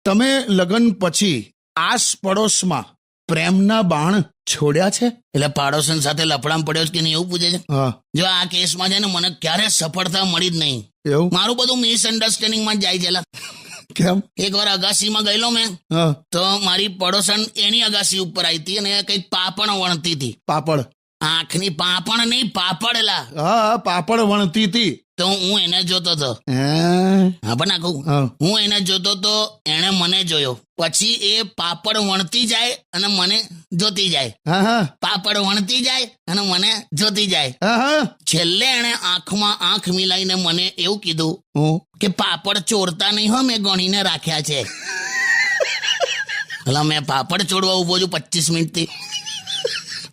તમે લગ્ન પછી આસ પડોશમાં પ્રેમના બાણ છોડ્યા છે? એટલે પાડોશન સાથે લફડામાં પડ્યો છે કે નહીં એવું પૂછે છે. હા, જો આ કેસમાં છે ને મને ક્યારે સફળતા મળી જ નહીં. એવું મારું બધું મિસઅન્ડરસ્ટેન્ડિંગમાં જ જાય છે લા. કેમ? એક વાર અગાસીમાં ગયેલો મેં, હા, તો મારી પડોશન એની અગાસી ઉપર આવી હતી અને કઈક પાપણ વણતી હતી. પાપડ. આંખની પાપણ નહીં, પાપડ લા. હા, પાપડ વણતી હતી. તો હું એને જોતો હતો. હે? હા પણ નાખું. હા. હું એને જોતો તો એણે મને જોયો. પછી એ પાપડ વણતી જાય અને મને જોતી જાય. હા, હા, પાપડ વણતી જાય અને મને જોતી જાય. હા, હા. છેલ્લે એણે આંખમાં આંખ મિલાઈને મને એવું કીધું હું કે પાપડ ચોરતા નહીં હો, મેં ગણીને રાખ્યા છે. એટલે મેં પાપડ ચોરવા ઉભો છું 25 મિનિટથી.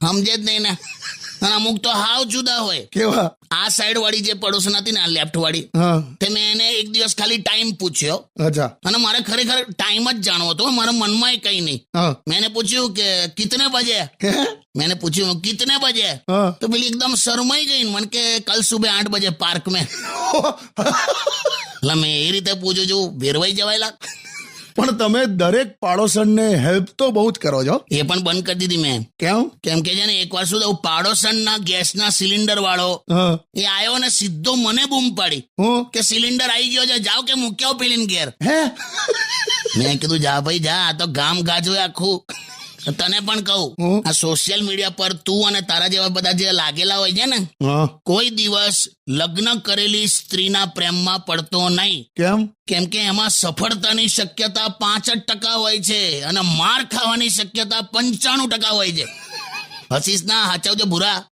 સમજે જ નહીં ને. અને અમુક તો હાવ જુદા હોય. કેવા? આ સાઈડ વાળી જે પડોશન હતી ને, આ લેફ્ટ વાળી, હા, તે મેં એને એક દિવસ ખાલી ટાઈમ પૂછ્યો અચ્છા. અને મારે ખરેખર ટાઈમ જ જાણવો હતો. મારા મનમાં કઈ નહીં. હા, મેં એને પૂછ્યું કે કિતને બજે. હે? मैंने पूछा कितने बजे. હા. तो पेली एकदम शर्माई गई मन के कल सुबह 8 बजे पार्क में. એટલે મેં એ રીતે પૂછું છું, ભેરવાઈ જવાયેલા. પણ તમે દરેક પાડોશનને હેલ્પ તો બહુ જ કરો છો. એ પણ બંધ કરી દીધી મેં. કેમ? કેમ કે છે ને એકવાર શું થયું, પાડોશનના ગેસના સિલિન્ડર વાળો હા. એ આવ્યો ને સીધો મને બૂમ પાડી હું કે સિલિન્ડર આવી ગયો છે, જાઓ કે મૂક્યો પેલીને ઘેર. હે? મેં કીધું જા ભાઈ જા, આ તો ગામ ગાજવે આખું. તને પણ કહું, આ સોશિયલ મીડિયા પર તું અને તારા જેવા બધા જે લાગેલા હોય છે ને, હા. કોઈ દિવસ લગ્ન કરેલી સ્ત્રીના પ્રેમમાં પડતો નહીં. કેમ? કેમ કે એમાં સફળતાની શક્યતા 5% હોય છે અને માર ખાવાની શક્યતા 95% હોય છે. હસીસ ના, હાચવજો ભૂરા.